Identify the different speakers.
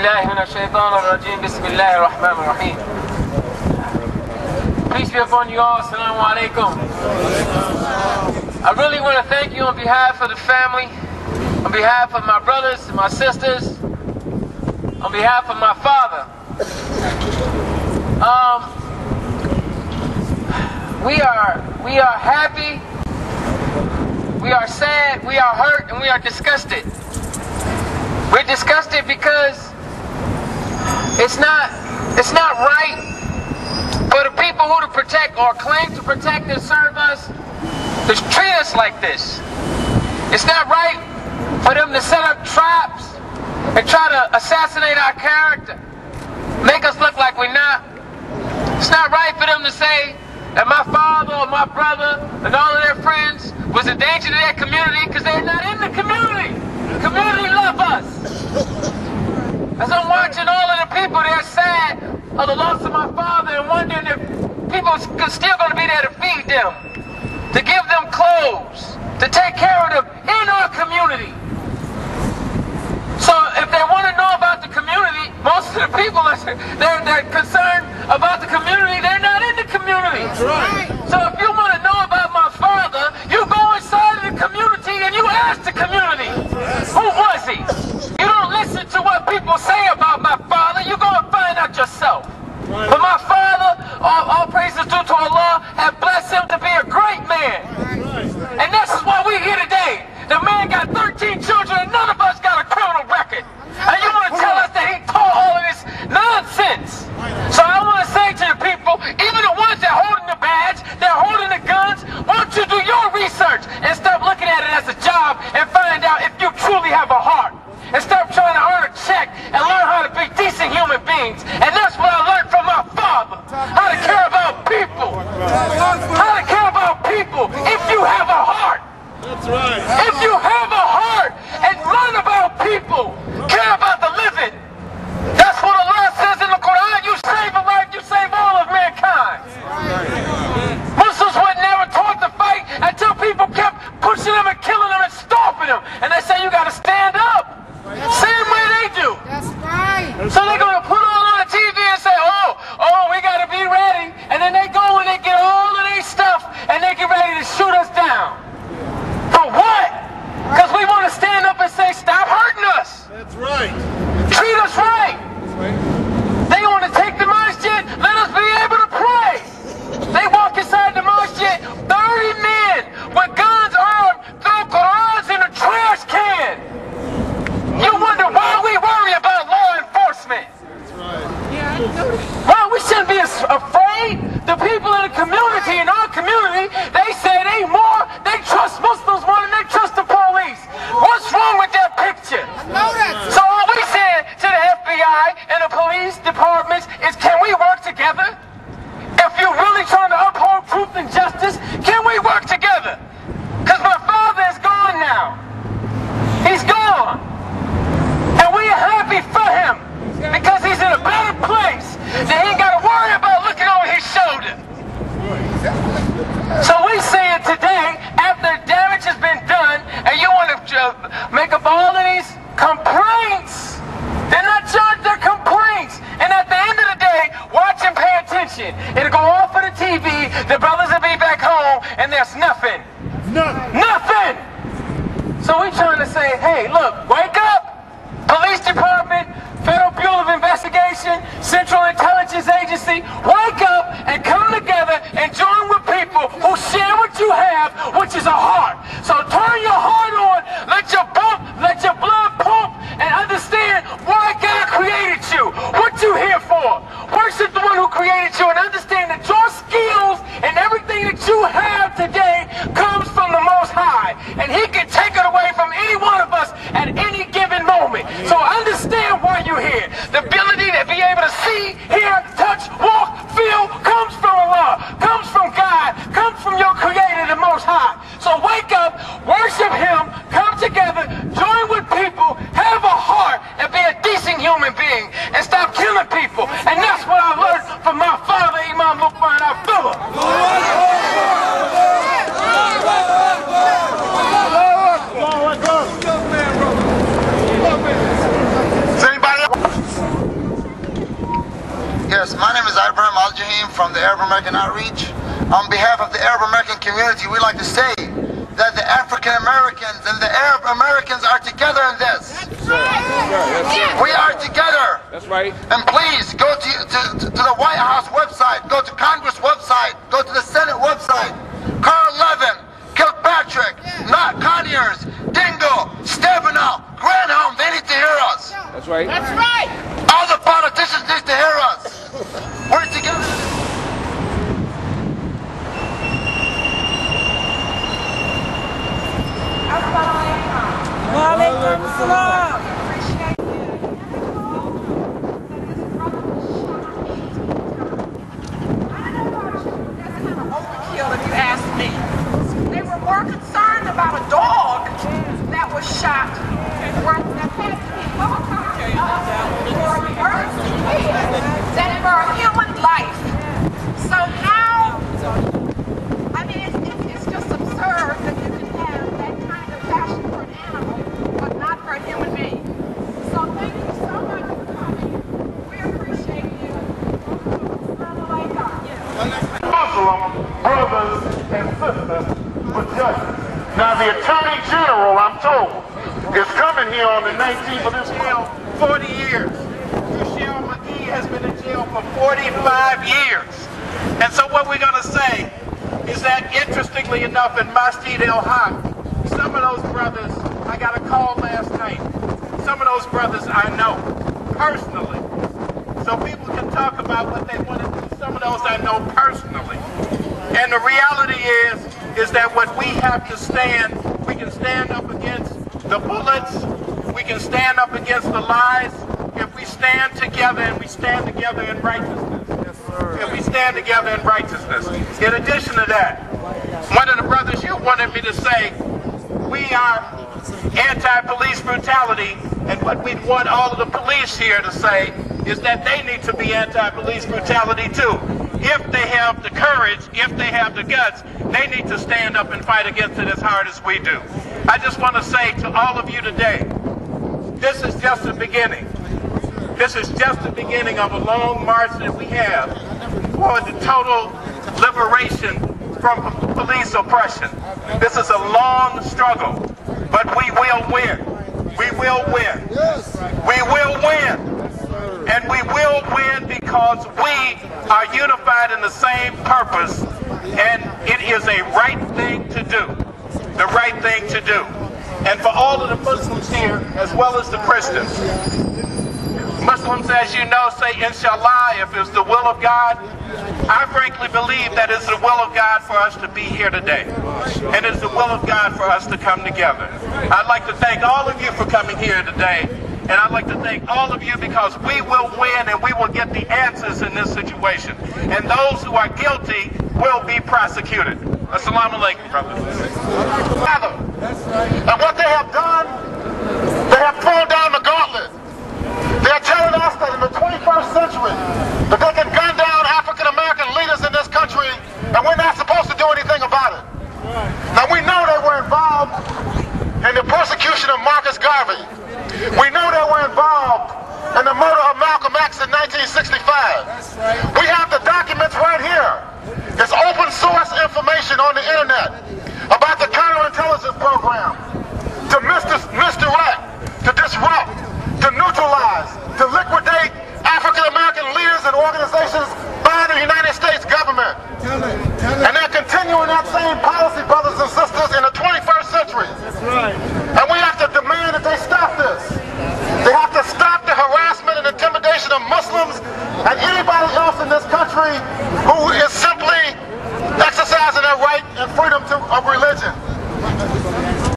Speaker 1: billahi minash shaitanir rajim. Bismillahir rahmanir rahim. Peace be upon you all. Assalamu alaikum. I really want to thank you on behalf of the family, on behalf of my brothers and my sisters, on behalf of my father. We are happy, we are sad, we are hurt, and we are disgusted. We're disgusted because it's not right for the people who to protect or claim to protect and serve us to treat us like this. It's not right for them to set up traps and try to assassinate our character, make us look like we're not. It's not right for them to say that my father or my brother and all of their friends was a danger to their community because they're not in the community. The community love us. As I'm watching all of the people, they're sad of the loss of my father and wondering if people are still going to be there to feed them, to give them clothes, to take care of them in our community. So if they want to know about the community, most of the people, they're concerned about the community, they're not in the community.
Speaker 2: That's right.
Speaker 1: So if you want to know about my father, you go inside of the community and you ask the community, who was he? You don't listen to what people say about my father, you go and find out yourself. But my father, all praises due to Allah, have blessed him to be a great man. And this is why we're here today. The man got 13 children and none of us got a criminal record. And you want to tell us that he taught all of this nonsense? So I want to say to the people, even the ones that are holding the badge, they're holding the guns, why don't you do your research and stop looking at it as a job and find out if you truly have a heart. And stop trying to earn a check and learn how to be decent human beings. And that's what I learned from my father. How to care about people. How to care about people if you have a heart.
Speaker 2: That's right.
Speaker 1: If you have a heart and learn about people, care about the living. That's what Allah says in the Quran. You save a life, you save all of mankind. Muslims would never taught to fight until people kept pushing them and killing them and stomping them. And they say you got to stand up. Same way they do.
Speaker 3: That's right.
Speaker 1: So they're going to put on the TV and say, oh, we got to be ready. And then they go and they get all of their stuff and they get ready to shoot us down. For what? Because we want to stand up and say, stop hurting us.
Speaker 2: That's right.
Speaker 1: Treat us right. They want to take the masjid, let us be able to pray. They walk inside the masjid, 30 men with guns armed, throw Qurans in a trash can. You wonder why we worry about law enforcement.
Speaker 2: That's right.
Speaker 1: Well, we shouldn't be afraid. The people in the community, in our community, they say they trust Muslims more than they trust the police. What's wrong with that picture?
Speaker 3: I know that.
Speaker 1: So all we say to the FBI and the police departments is, can we work together? If you're really trying to uphold truth and justice, can we work together? Because my father is gone now. He's gone. And we are happy for him because he's in a better place. They ain't got to worry about looking over his shoulder. So we saying today, after damage has been done, and you want to make up all of these complaints, they're not charged, they're complaints. And at the end of the day, watch and pay attention. It'll go off for the TV, the brothers will be back home, and there's nothing. Nothing! So we trying to say, hey, look, wake up! Police Department, Federal Bureau of Investigation, Central Intelligence Agency, wake up and come together and join with people who share what you have, which is a heart. So turn your heart on, let your blood pump, and understand why God created you, what you here for. Worship the one who created you and understand that your skills and everything that you have today comes from the Most High. And He can take it away from any one of us at any given moment. So understand why you're here. The ability to be able to see, hear, touch, walk, feel comes from Allah, comes from God, comes from your Creator, the Most High. So wake
Speaker 2: from the Arab American Outreach. On behalf of the Arab American community, we'd like to say that the African Americans and the Arab Americans are together in this. We are together.
Speaker 3: That's right.
Speaker 2: And please go to the White House website, go to Congress website, go to the Senate website. Carl Levin, Kilpatrick, Not Conyers, Dingle, Stabenow, Granholm, they need to hear us.
Speaker 3: That's right.
Speaker 4: That's right.
Speaker 2: All the politicians need to hear us. We're together.
Speaker 4: If you ask me. They were more concerned about a dog that was shot that had to be than for a human life. So how, I mean, it's just absurd that you can have that kind of passion for an animal, but not for a human being. So thank you so much for coming. We appreciate you.
Speaker 5: Muslim brothers and sisters with justice. Now the Attorney General, I'm told, is coming here on the 19th of this month. 40 years. Michelle McGee has been in jail for 45 years. And so what we're going to say is that, interestingly enough, in Masjid el-Haq, some of those brothers, I got a call last night, some of those brothers I know personally. So people can talk about what they want to do. Some of those I know personally. And the reality is that what we have to stand, we can stand up against the bullets, we can stand up against the lies, if we stand together and we stand together in righteousness. Yes, sir. If we stand together in righteousness. In addition to that, one of the brothers you wanted me to say, we are anti-police brutality, and what we want all of the police here to say is that they need to be anti-police brutality too. If they have the courage, if they have the guts, they need to stand up and fight against it as hard as we do. I just want to say to all of you today, this is just the beginning. This is just the beginning of a long march that we have for the total liberation from police oppression. This is a long struggle, but we will win. We will win. We will win. And we will win because we are unified in the same purpose, and it is a right thing to do. The right thing to do. And for all of the Muslims here, as well as the Christians, Muslims, as you know, say inshallah if it's the will of God. I frankly believe that it's the will of God for us to be here today. And it's the will of God for us to come together. I'd like to thank all of you for coming here today. And I'd like to thank all of you because we will win and we will get the answers in this situation. And those who are guilty will be prosecuted. Assalamu alaikum, brothers. And what they have done, they have pulled down the gauntlet. They are telling us that in the 21st century, that they can gun down African American leaders in this country, and we're not supposed to do anything about it. Now we know they were involved in the persecution of Marcus Garvey. We know they were involved in the murder of Malcolm X in 1965. We have the documents right here. It's open source information on the internet about the counterintelligence program to misdirect, to disrupt, to neutralize, to liquidate African American leaders and organizations by the United States government. And they're continuing that same policy, brothers and sisters, in the 21st century. And we have to demand that they stop this. They have to stop the harassment and intimidation of Muslims and anybody else in this country who is simply exercising their right and freedom of religion.